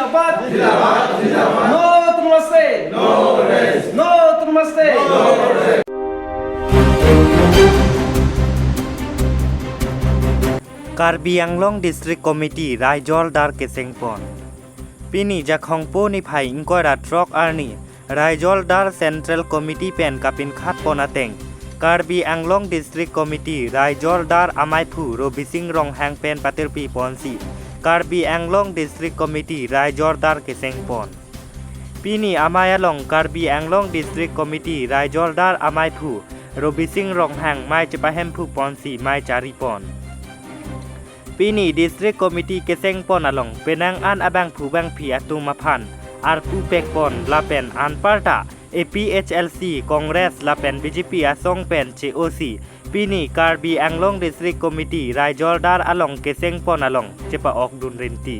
जिंदाबाद नो नमस्ते नो नमस्ते कार्बी आंलं डिस्ट्रिक्ट कमिटी रायजल दार केसेंगपन पिनी जाखंगपो नि फाइ इंकय रात्रक आरनि रायजल दार सेंट्रल कमिटी पेन कापिन खात पनातें कार्बी आंलं डिस्ट्रिक्ट कमिटी रायजल दार आमायफु रबिसिंग रंहां पेन पातिरपि पनसि कार्बी आंलं डिस्ट्रिक्ट कमिटी रायजल दार केसेंगपन पिनी आमायालं कार्बी आंलं डिस्ट्रिक्ट कमिटी रायजल दार आमायफु रबिसिंग रंहां माय चेपाहेमफु पनसि माय चारिपन पिनी डिस्ट्रिक्ट कमिटी केसेंगपन आलं पेनां आन आबां फुबां फि आतु माफान आर पुपेकपन लापेन आनपार्टा APHLC कांग्रेस लापेन BJP आसंग पेन COC पिनी कार्बी आंलं डिस्ट्रिक्ट कमिटी रायजल दार आलं केसेंगपन आलं चेपा अकदुन रिंती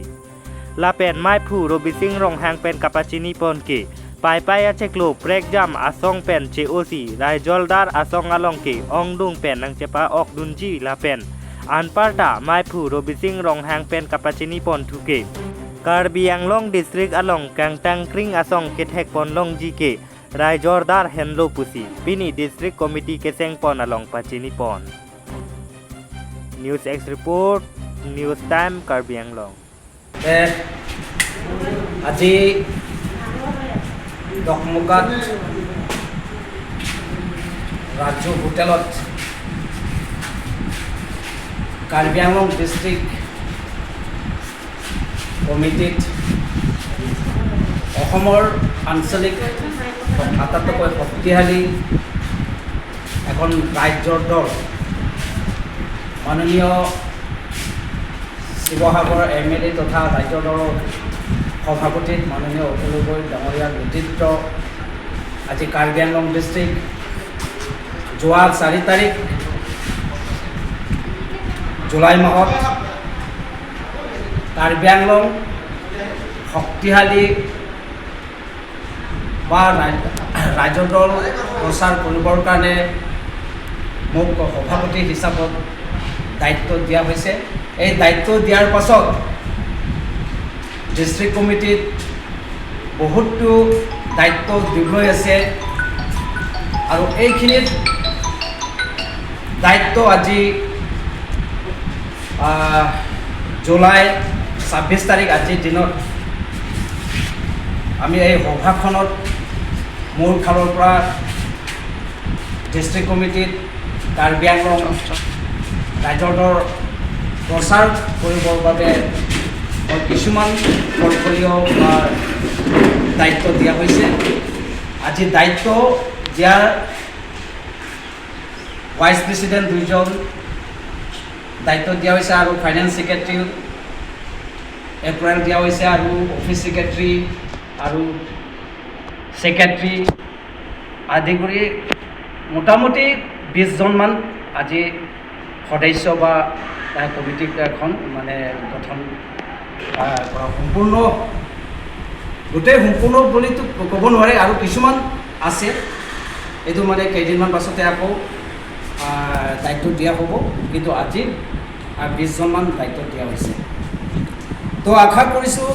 लापेन मायफु रबिसिंग रंहां पेन कापाचिनी पन के पाइपाया चेकलो प्रेगजाम आसंग पेन COC रायजल दार आसंग आलं के अंगदुंग पेन नंग चेपा अकदुनजी लापेन आनपार्टा मायफु रबिसिंग रंहां पेन कापाचिनी पन थुके कार्बी आंलं डिस्ट्रिक्ट आलं कांगटांक्रिं आसंग केथेक पनलं जीके रायजरदार हेनलो पुसी पिनी डिस्ट्रिक्ट कमिटी केसेंगपन आलं पाचिनी पन news x report news time Karbi Anglong আজি দকমুকাত রাজ্য হোটেলত कार्बी आंलं डिस्ट्रिक्ट कमिटीत आंचलिक आटाइतকৈ शক্তিশালী এখন ৰাজ্যৰ দল মাননীয় শিৱসাগৰ MLA তথা ৰাজ্য দলৰ সভাপতি মাননীয় অতুল গগৈ ডাঙৰীয়াৰ নেতৃত্ব আজি कार्बी आंलं ডিষ্ট্ৰিক্ট যোৱা 4 তাৰিখ জুলাই মাহত कार्बी आंलं শক্তিশালী বা ৰাজ্য দল প্ৰচাৰ কৰিবৰ কাৰণে মোক সভাপতি হিচাপত দায়িত্ব দিয়া হৈছে এই দায়িত্ব দিয়াৰ পাছত ডিস্ট্ৰিক্ট কমিটিত বহুতো দায়িত্ব দিবলৈ আছে আৰু এইখিনিত দায়িত্ব আজি জুলাই 26 তাৰিখ আজিৰ দিনত আমি এই সভাখনত মোৰ ফালৰ পৰা ডিস্ট্ৰিক্ট কমিটিত कार्बी आंलं ৰাজ্যৰ প্ৰচাৰ কৰিবৰ বাবে কিছুমান পৰ্টফলিঅ' দায়িত্ব দিয়া হৈছে আজি দায়িত্ব দিয়াৰ ভাইচ প্ৰেচিডেণ্ট দুইজন দায়িত্ব দিয়া হৈছে আৰু ফাইনেন্স ছেক্ৰেটাৰী এপ্ৰিল দিয়া হৈছে আৰু অফিচ ছেক্ৰেটাৰী আৰু ছেক্ৰেটাৰী আদি কৰি মোটামুটি 20 জনমান আজি সদস্য বা কমিটি এখন মানে গঠন কৰা সম্পূৰ্ণ গোটেই সম্পূৰ্ণ বুলিতো ক'ব নোৱাৰে আৰু কিছুমান আছে এইটো মানে কেইদিনমান পাছতে আকৌ দায়িত্ব দিয়া হ'ব কিন্তু আজি 20 জনমান দায়িত্ব দিয়া হৈছে তো আশা কৰিছোঁ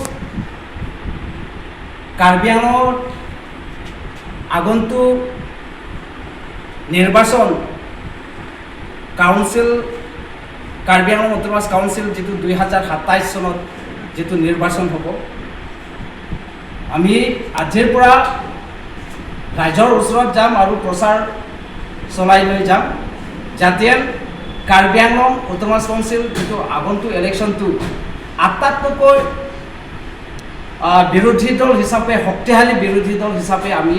कार्बी आंलं আগন্তুক নিৰ্বাচন council Karbi Anglong autonomous council যেটো 2027 চনত যেটো নিৰ্বাচন হ'ব আমি আজিৰ পৰা ৰাজ্যৰ ওচৰত যাম আৰু প্ৰচাৰ চলাই লৈ যাম যাতে कार्बी आंलं অটোনমাস কাউন্সিল যেটো আগন্তুক ইলেকশ্যনটো আটাইতকৈ বিৰোধী দল হিচাপে শক্তিশালী বিৰোধী দল হিচাপে আমি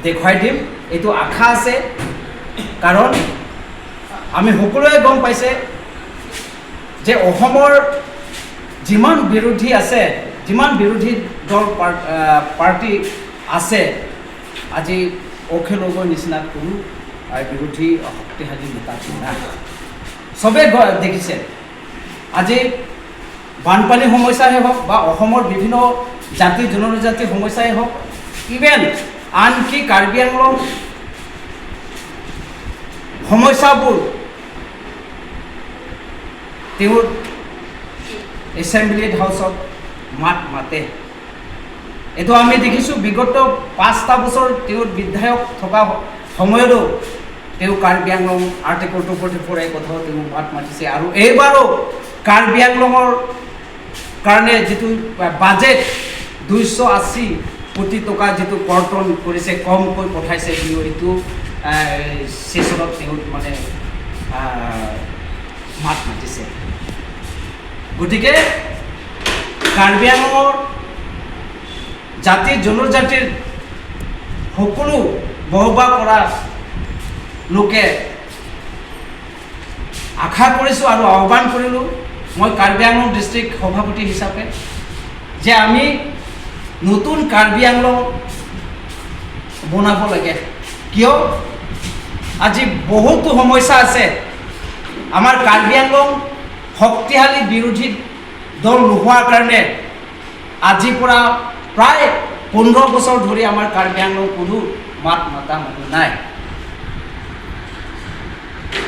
দেখুৱাই দিম এইটো আশা আছে কাৰণ আমি সকলোৱে গম পাইছে যে অসমৰ যিমান বিৰোধী আছে যিমান বিৰোধী দল পাৰ্টি আছে আজি অখিল গগৈৰ নিচিনা কোনো বিৰোধী শক্তিশালী নেতা নাই চবে দেখিছে আজি বানপানী সমস্যাই হওক বা অসমৰ বিভিন্ন জাতি জনজাতিৰ সমস্যাই হওক ইভেন আনকি कार्बी आंलं সমস্যাবোৰ তেওঁৰ এছেম্বলি হাউচত মাত মাতে। এইটো আমি দেখিছোঁ বিগত 5টা বছৰ তেওঁ বিধায়ক থকা সময়তো তেওঁ কাৰ্বি আংলং আৰ্টিকল 244 এই কথাও তেওঁ মাত মাতিছে। আৰু এইবাৰো কাৰ্বি আংলঙৰ কাৰণে যিটো বাজেট 280 কোটি টকা যিটো কৰ্তন কৰিছে, কমকৈ পঠাইছে, এইটো ছেছনত তেওঁ মানে মাত মাতিছে। গতিকে কাৰ্বি আংলঙৰ জাতি জনজাতিৰ সকলো বসবাস কৰা লোকে আশা কৰিছোঁ আৰু আহ্বান কৰিলোঁ মই কাৰ্বি আংলং ডিষ্ট্ৰিক্ট সভাপতি হিচাপে যে আমি নতুন কাৰ্বি আংলং বনাব লাগে। কিয় আজি বহুতো সমস্যা আছে। আমাৰ কাৰ্বি আংলং শক্তিশালী বিৰোধী দল নোহোৱাৰ কাৰণে আজিৰ পৰা প্ৰায় 15 বছৰ ধৰি আমাৰ কাৰ্বি আংলং কোনো মাত মাতা মানুহ নাই।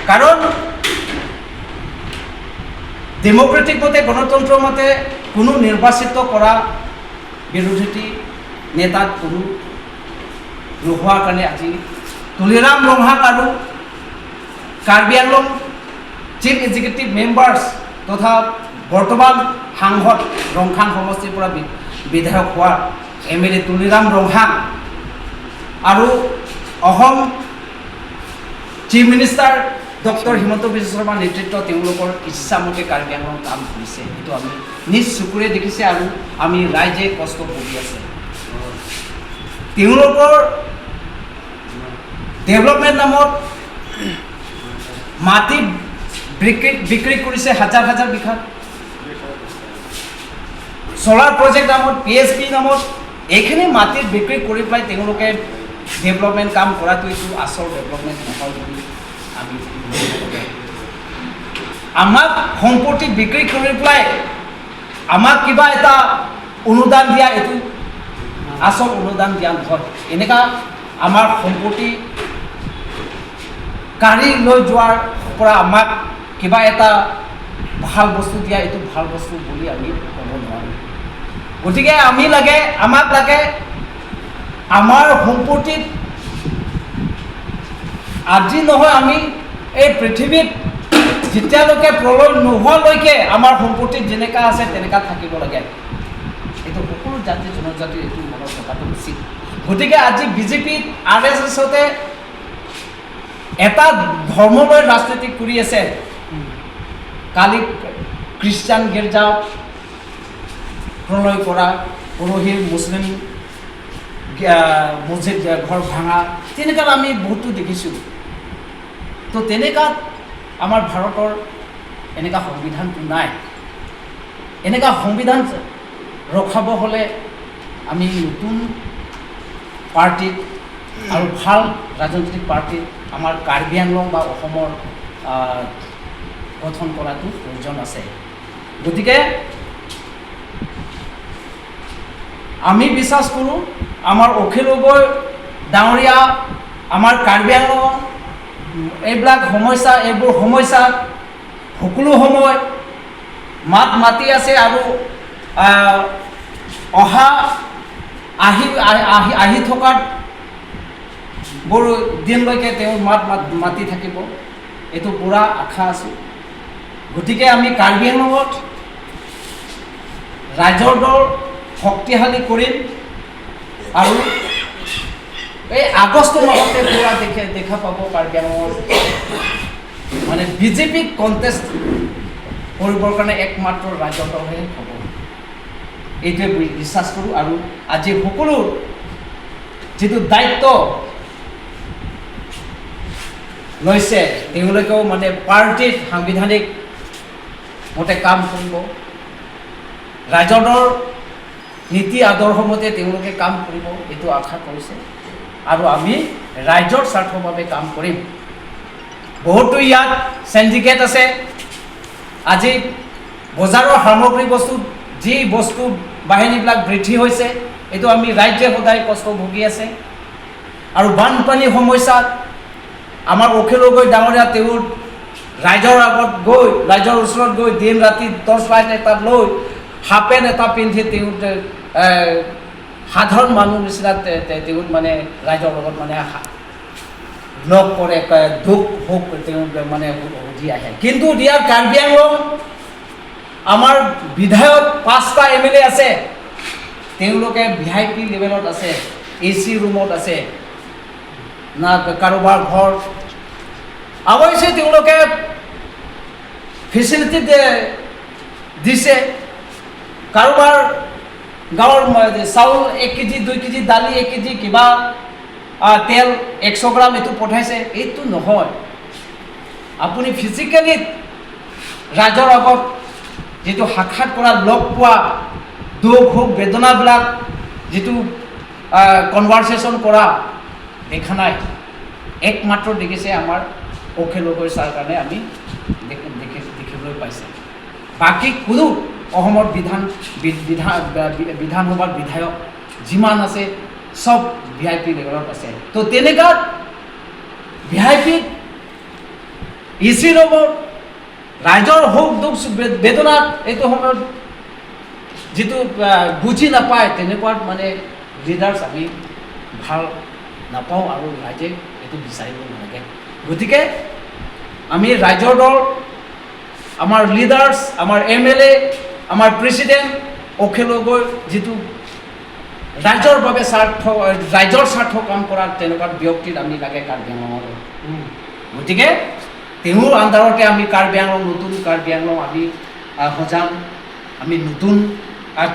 কাৰণ ডেম'ক্ৰেটিক মতে, গণতন্ত্ৰ মতে কোনো নিৰ্বাচিত কৰা বিৰোধী নেতাত কোনো নোহোৱাৰ কাৰণে আজি তুলিৰাম ৰংহাক আৰু Karbi Anglong chief executive members তথা বৰ্তমান সাংসদ ৰংখাং সমষ্টিৰ পৰা বিধায়ক হোৱা MLA তুলিৰাম ৰংহাং আৰু Assam chief minister doctor Himanta Biswa শৰ্মাৰ নেতৃত্বত তেওঁলোকৰ ইচ্ছামতে কাৰ্বি আংলং কাম কৰিছে। সেইটো আমি নিজ চকুৰে দেখিছে আৰু আমি ৰাইজে কষ্ট ভুগি আছে। তেওঁলোকৰ ডেভেলপমেণ্ট নামত মাটি বিক্ৰী কৰিছে হাজাৰ হাজাৰ বিঘা। চলাৰ প্ৰজেক্ট নামত PSP নামত এইখিনি মাটি বিক্ৰী কৰি পেলাই তেওঁলোকে ডেভেলপমেণ্ট কাম কৰাটো এইটো আচল ডেভেলপমেণ্ট নহয় বুলি আমি আমাক সম্পত্তি বিক্ৰী কৰি পেলাই আমাক কিবা এটা অনুদান দিয়া, এইটো আচল অনুদান দিয়া নহয়। এনেকুৱা আমাৰ সম্পত্তি কাঢ়ি লৈ যোৱাৰ পৰা আমাক কিবা এটা ভাল বস্তু দিয়া, এইটো ভাল বস্তু বুলি আমি ক'ব নোৱাৰোঁ। গতিকে আমাক লাগে আমাৰ সম্পত্তিত আজি নহয় আমি এই পৃথিৱীত যেতিয়ালৈকে প্ৰলয় নোহোৱালৈকে আমাৰ সম্পত্তিত যেনেকুৱা আছে তেনেকুৱা থাকিব লাগে। এইটো সকলো জাতি জনজাতিৰ এইটো মনত থকাটো উচিত। গতিকে আজি বিজেপিত RSSতে এটা ধৰ্মলৈ ৰাজনীতি কৰি আছে। কালি খ্ৰীষ্টান গীৰ্জা প্ৰলয় কৰা, পৰহি মুছলিম মছজিদ ঘৰ ভাঙা, তেনেকুৱা আমি বহুতো দেখিছোঁ। তো তেনেকুৱা আমাৰ ভাৰতৰ এনেকুৱা সংবিধানটো নাই। এনেকুৱা সংবিধান ৰখাব হ'লে আমি নতুন পাৰ্টিত আৰু ভাল ৰাজনৈতিক পাৰ্টিত আমাৰ কাৰ্বি আংলং বা অসমৰ গঠন কৰাটো প্ৰয়োজন আছে। গতিকে আমি বিশ্বাস কৰোঁ আমাৰ অখিল গগৈ ডাঙৰীয়া আমাৰ কাৰ্বি আংলং এইবোৰ সমস্যা সকলো সময় মাত মাতি আছে আৰু আহি থকাত বৰ দিনলৈকে তেওঁ মাতি থাকিব, এইটো পূৰা আশা আছোঁ। গতিকে আমি কাৰ্বি আংলঙত ৰাইজৰ দল শক্তিশালী কৰিম আৰু এই আগষ্ট মাহতে পূৰা দেখা পাব কাৰ্বি আংলঙৰ মানে বিজেপিক কণ্টেষ্ট কৰিবৰ কাৰণে একমাত্ৰ ৰাইজৰ দলহে হ'ব, এইটোৱে বিশ্বাস কৰোঁ। আৰু আজি সকলো যিটো দায়িত্ব লৈছে তেওঁলোকেও মানে পাৰ্টিত সাংবিধানিক মতে কাম কৰিব, ৰাইজৰ দলৰ নীতি আদৰ্শ মতে তেওঁলোকে কাম কৰিব, এইটো আশা কৰিছে। আৰু আমি ৰাইজৰ স্বাৰ্থৰ বাবে কাম কৰিম। বহুতো ইয়াত চেণ্ডিকেট আছে। আজি বজাৰৰ সামগ্ৰী যি বস্তু বাহিনীবিলাক বৃদ্ধি হৈছে, এইটো আমি ৰাইজে সদায় কষ্ট ভুগি আছে। আৰু বানপানীৰ সমস্যাত আমাৰ অখিল গগৈ ডাঙৰীয়া তেওঁ ৰাইজৰ আগত গৈ, ৰাইজৰ ওচৰত গৈ দিন ৰাতি টৰ্চ লাইট এটা লৈ হাফ পেণ্ট এটা পিন্ধি তেওঁ সাধাৰণ মানুহ নিচিনা তেওঁ মানে ৰাইজৰ লগত মানে লগ কৰে দুখ সুখ তেওঁ মানে সুধি আহে কিন্তু দিয়াৰ কাৰ্বি আংলং আমাৰ বিধায়ক 5টা MLA আছে তেওঁলোকে VIP লেভেলত আছে AC ৰুমত আছে না কাৰোবাৰ ঘৰ অৱশ্যে তেওঁলোকে ফেচিলিটি দিছে কাৰোবাৰ গাঁৱৰ চাউল 1 কেজি 2 কেজি দালি 1 কেজি কিবা তেল 100 গ্ৰাম এইটো পঠাইছে এইটো নহয় আপুনি ফিজিকেলি ৰাইজৰ আগত যেটো সাক্ষাৎ কৰা লগ পোৱা দুখ সুখ বেদনাবিলাক যেটো কনভাৰসেশ্যন কৰা দেখা নাই একমাত্ৰ দেখিছে আমাৰ অখিল গগৈ ছাৰ কাৰণে আমি দেখিবলৈ পাইছে বাকি কোনো অসমৰ বিধানসভাৰ বিধায়ক যিমান আছে সব VIP লেভেলত আছে তো তেনেকা VIP EC ৰুমত ৰাইজৰ সুখ দুখ বেদনা এইটো সময়ত যেটো বুজি নাপায় তেনেকুৱা মানে লিডাৰ্ছ আমি ভাল নাপাওঁ আৰু ৰাইজে এইটো বিচাৰিব নালাগে গতিকে আমি ৰাইজৰ দল আমাৰ লিডাৰ্ছ আমাৰ MLA আমাৰ প্ৰেচিডেণ্ট অখিল গগৈ যেটো ৰাইজৰ বাবে ৰাইজৰ স্বাৰ্থ কাম কৰা তেনেকুৱা ব্যক্তিত আমি লাগে কাৰ্বি আংলঙৰ গতিকে তেওঁৰ আণ্ডাৰতে আমি কাৰ্বি আংলং নতুন কাৰ্বি আংলং আমি সজাম আমি নতুন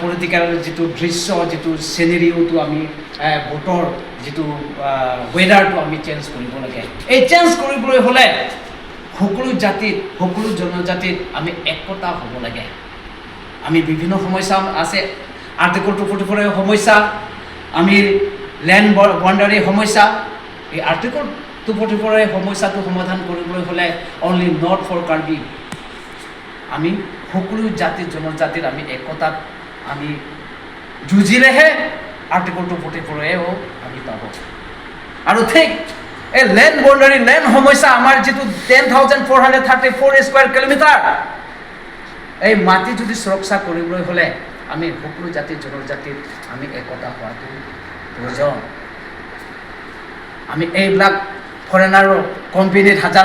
পলিটিকেল যেটো দৃশ্য যেটো চিনেৰিওটো আমি বতৰ যেটো ৱেডাৰটো আমি চেঞ্জ কৰিব লাগে এই চেঞ্জ কৰিবলৈ হ'লে সকলো জাতিত সকলো জনজাতিত আমি একতা হ'ব লাগে আমি বিভিন্ন সমস্যা আছে আৰ্টিকল 244 সমস্যা আমি ল্যান্ড বাউন্ডাৰী সমস্যা এই আৰ্টিকল 244 সমস্যাটো সমাধান কৰিবলৈ হ'লে অনলি নট ফৰ কাৰ্বি আমি সকলো জাতি জনজাতিৰ আমি একতাত আমি যুঁজিলেহে আৰ্টিকল 244 আমি পাব আৰু ঠিক এই ল্যান্ড বাউন্ডাৰী ল্যান্ড সমস্যা আমাৰ যেটো 10,434 স্কয়াৰ কিলোমিটাৰ এই মাটি যদি সুৰক্ষা কৰিবলৈ হ'লে আমি সকলো জাতি জনজাতিত আমি একতা হোৱাটো প্ৰয়োজন আমি এইবিলাক ফৰেনাৰ কোম্পানীত হাজাৰ